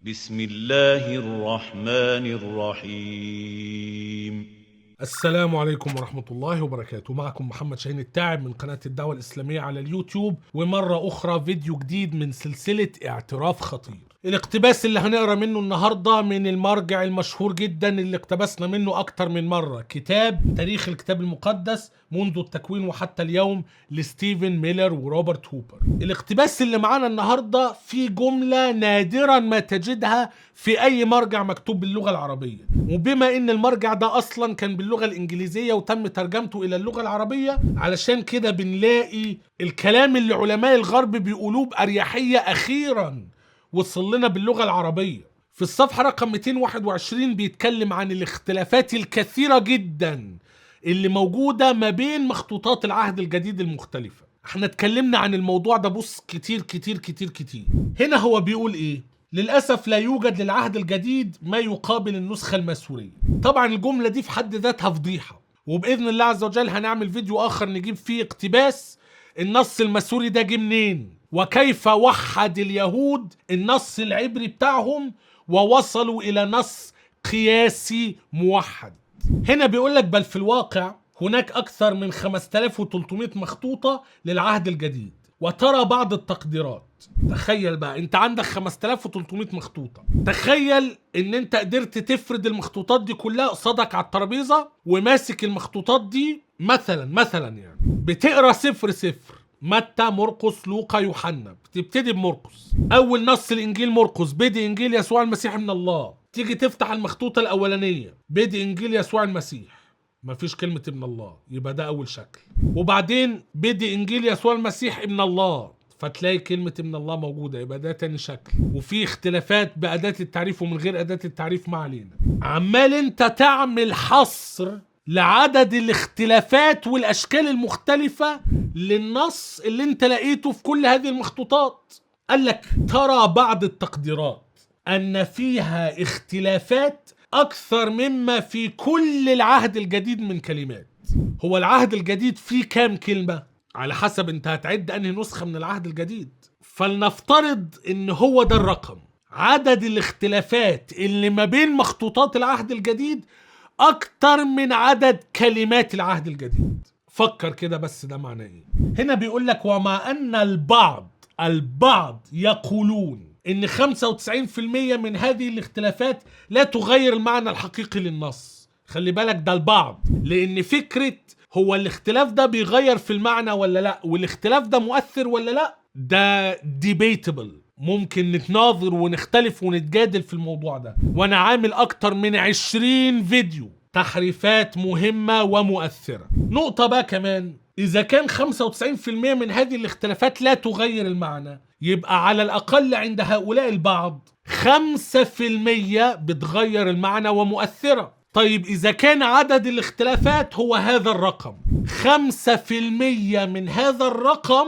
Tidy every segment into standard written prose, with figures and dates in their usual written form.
بسم الله الرحمن الرحيم. السلام عليكم ورحمة الله وبركاته. معكم محمد شاهين التاعب من قناة الدعوة الإسلامية على اليوتيوب، ومرة أخرى فيديو جديد من سلسلة اعتراف خطير. الاقتباس اللي هنقرأ منه النهاردة من المرجع المشهور جدا اللي اقتبسنا منه أكتر من مرة، كتاب تاريخ الكتاب المقدس منذ التكوين وحتى اليوم لستيفن ميلر وروبرت هوبر. الاقتباس اللي معانا النهاردة فيه جملة نادرا ما تجدها في أي مرجع مكتوب باللغة العربية، وبما إن المرجع ده أصلا كان باللغة الإنجليزية وتم ترجمته إلى اللغة العربية، علشان كده بنلاقي الكلام اللي علماء الغرب بيقولوه بأريحية أخيرا وصل لنا باللغة العربية. في الصفحة رقم 221 بيتكلم عن الاختلافات الكثيرة جدا اللي موجودة ما بين مخطوطات العهد الجديد المختلفة. احنا اتكلمنا عن الموضوع ده كتير كتير كتير كتير. هنا هو بيقول ايه؟ للأسف لا يوجد للعهد الجديد ما يقابل النسخة الماسورية. طبعا الجملة دي في حد ذاتها فضيحة، وبإذن الله عز وجل هنعمل فيديو آخر نجيب فيه اقتباس النص الماسوري ده جه منين، وكيف وحد اليهود النص العبري بتاعهم ووصلوا إلى نص قياسي موحد. هنا بيقول لك بل في الواقع هناك أكثر من 5300 مخطوطة للعهد الجديد، وترى بعض التقديرات. تخيل بقى انت عندك 5300 مخطوطة، تخيل ان انت قدرت تفرد المخطوطات دي كلها قصادك على الترابيزة، وماسك المخطوطات دي مثلا يعني بتقرا سفر متى مرقس لوقا يوحنا، بتبتدي بمرقس، اول نص الانجيل مرقس بدء انجيل يسوع المسيح من الله. تيجي تفتح المخطوطة الاولانية بدء انجيل يسوع المسيح، مفيش كلمة ابن الله، يبقى ده أول شكل. وبعدين بدء إنجيل يسوع المسيح ابن الله، فتلاقي كلمة ابن الله موجودة، يبقى ده تاني شكل. وفي اختلافات بأداة التعريف ومن غير أداة التعريف، ما علينا. عمال انت تعمل حصر لعدد الاختلافات والأشكال المختلفة للنص اللي انت لقيته في كل هذه المخطوطات. قال لك ترى بعض التقديرات أن فيها اختلافات أكثر مما في كل العهد الجديد من كلمات. هو العهد الجديد فيه كام كلمة؟ على حسب انت هتعد أنهي نسخة من العهد الجديد. فلنفترض ان هو ده الرقم. عدد الاختلافات اللي ما بين مخطوطات العهد الجديد أكتر من عدد كلمات العهد الجديد. فكر كده بس ده معناه ايه؟ هنا بيقول لك ومع أن البعض يقولون إن 95% من هذه الاختلافات لا تغير المعنى الحقيقي للنص. خلي بالك ده البعض، لأن فكرة هو الاختلاف ده بيغير في المعنى ولا لا، والاختلاف ده مؤثر ولا لا، ده debatable، ممكن نتناظر ونختلف ونتجادل في الموضوع ده. وانا عامل اكتر من 20 فيديو تحريفات مهمة ومؤثرة. نقطة بقى كمان، إذا كان 95% من هذه الاختلافات لا تغير المعنى، يبقى على الأقل عند هؤلاء البعض 5% بتغير المعنى ومؤثرة. طيب إذا كان عدد الاختلافات هو هذا الرقم، 5% من هذا الرقم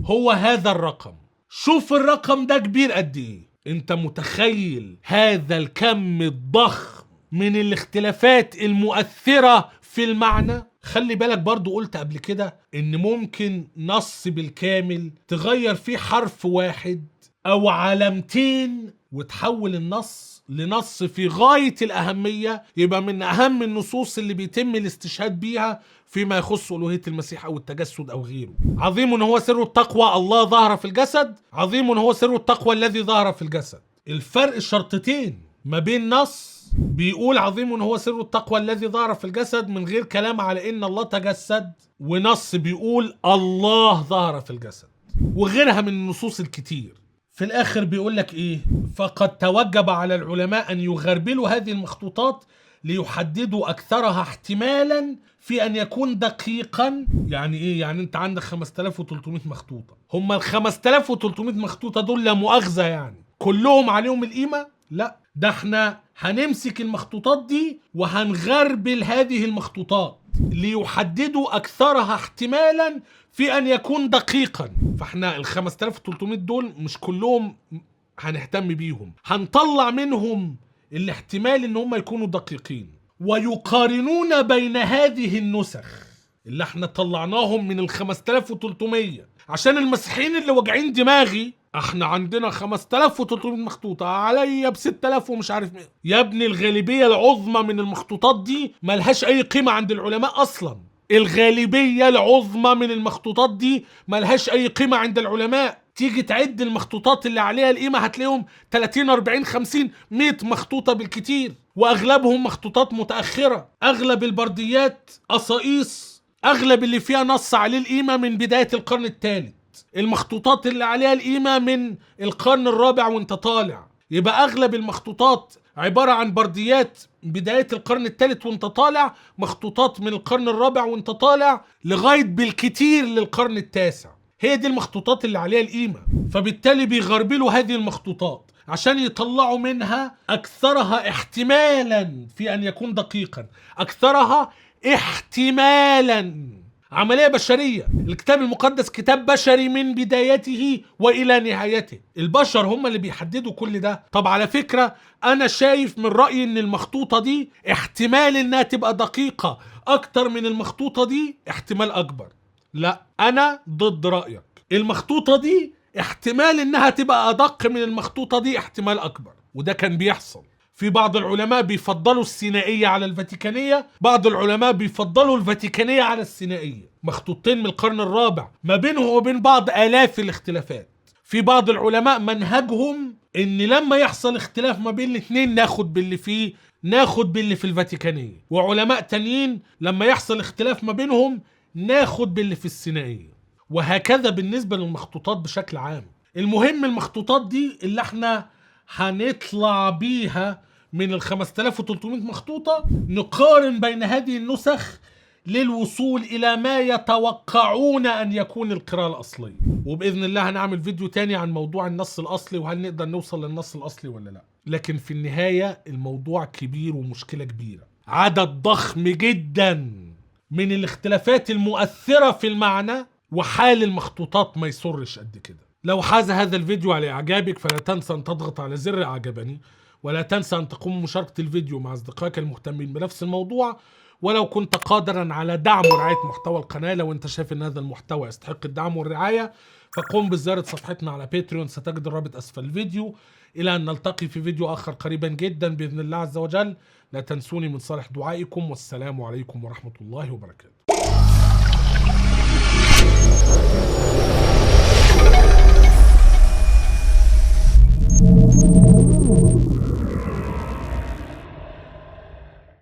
هو هذا الرقم، شوف الرقم ده كبير قد إيه. أنت متخيل هذا الكم الضخم من الاختلافات المؤثرة في المعنى؟ خلي بالك برضو قلت قبل كده ان ممكن نص بالكامل تغير فيه حرف واحد او علامتين وتحول النص لنص في غاية الأهمية، يبقى من أهم النصوص اللي بيتم الاستشهاد بيها فيما يخص ألوهية المسيح أو التجسد أو غيره. عظيم هو سر التقوى الله ظهر في الجسد، عظيم هو سر التقوى الذي ظهر في الجسد. الفرق شرطتين ما بين نص بيقول عظيم هو سر التقوى الذي ظهر في الجسد من غير كلام على ان الله تجسد، ونص بيقول الله ظهر في الجسد، وغيرها من النصوص الكتير. في الاخر بيقول لك ايه؟ فقد توجب على العلماء ان يغربلوا هذه المخطوطات ليحددوا اكثرها احتمالا في ان يكون دقيقا. يعني ايه؟ يعني انت عندك 5300 مخطوطة، هم ال 5300 مخطوطة دول لا مؤاخذة يعني كلهم عليهم القيمة؟ لا، ده احنا هنمسك المخطوطات دي وهنغربل هذه المخطوطات ليحددوا أكثرها احتمالا في أن يكون دقيقا. فاحنا ال 5300 دول مش كلهم هنهتم بيهم، هنطلع منهم الاحتمال ان هم يكونوا دقيقين، ويقارنون بين هذه النسخ اللي احنا طلعناهم من ال 5300 عشان المسيحيين اللي واجعين دماغي احنا عندنا 5300 مخطوطة عليا ب 6000 ومش عارف مين. يا ابني الغالبية العظمى من المخطوطات دي ملهاش اي قيمة عند العلماء اصلا. الغالبية العظمى من المخطوطات دي ملهاش اي قيمة عند العلماء. تيجي تعد المخطوطات اللي عليها القيمة هتلاقيهم 30 40 50 100 مخطوطة بالكتير، واغلبهم مخطوطات متأخرة. اغلب البرديات قصائص، اغلب اللي فيها نص عليه القيمة من بداية القرن الثالث. المخطوطات اللي عليها القيمة من القرن الرابع وانت طالع. يبقى اغلب المخطوطات عبارة عن برديات بداية القرن الثالث وانت طالع، مخطوطات من القرن الرابع وانت طالع لغاية بالكتير للقرن التاسع. هي دي المخطوطات اللي عليها القيمة. فبالتالي بيغربلوا هذه المخطوطات عشان يطلعوا منها أكثرها احتمالا في أن يكون دقيقا، أكثرها احتمالا. عملية بشرية. الكتاب المقدس كتاب بشري من بدايته وإلى نهايته. البشر هم اللي بيحددوا كل ده. طب على فكرة أنا شايف من رأيي إن المخطوطة دي احتمال إنها تبقى دقيقة أكتر من المخطوطة دي احتمال أكبر. لا، أنا ضد رأيك. المخطوطة دي احتمال إنها تبقى أدق من المخطوطة دي احتمال أكبر، وده كان بيحصل. في بعض العلماء بيفضلوا السينائية على الفاتيكانية، بعض العلماء بيفضلوا الفاتيكانية على السينائية. مخطوطتين من القرن الرابع ما بينهم وبين بعض آلاف الاختلافات. في بعض العلماء منهجهم ان لما يحصل اختلاف ما بين الاثنين ناخد باللي في الفاتيكانية، وعلماء تانيين لما يحصل اختلاف ما بينهم ناخد باللي في السينائية، وهكذا بالنسبة للمخطوطات بشكل عام. المهم المخطوطات دي اللي احنا هنطلع بيها من ال 5300 مخطوطة، نقارن بين هذه النسخ للوصول إلى ما يتوقعون أن يكون القراءة الأصلية. وبإذن الله هنعمل فيديو تاني عن موضوع النص الأصلي وهل نقدر نوصل للنص الأصلي ولا لا. لكن في النهاية الموضوع كبير ومشكلة كبيرة، عدد ضخم جدا من الاختلافات المؤثرة في المعنى، وحال المخطوطات ما يسرش قد كده. لو حاز هذا الفيديو على إعجابك فلا تنسى أن تضغط على زر أعجبني، ولا تنسى أن تقوم بمشاركة الفيديو مع أصدقائك المهتمين بنفس الموضوع. ولو كنت قادرا على دعم ورعاية محتوى القناة، لو أنت شايف أن هذا المحتوى يستحق الدعم والرعاية، فقم بزيارة صفحتنا على باتريون، ستجد الرابط أسفل الفيديو. إلى أن نلتقي في فيديو آخر قريبا جدا بإذن الله عز وجل. لا تنسوني من صالح دعائكم، والسلام عليكم ورحمة الله وبركاته.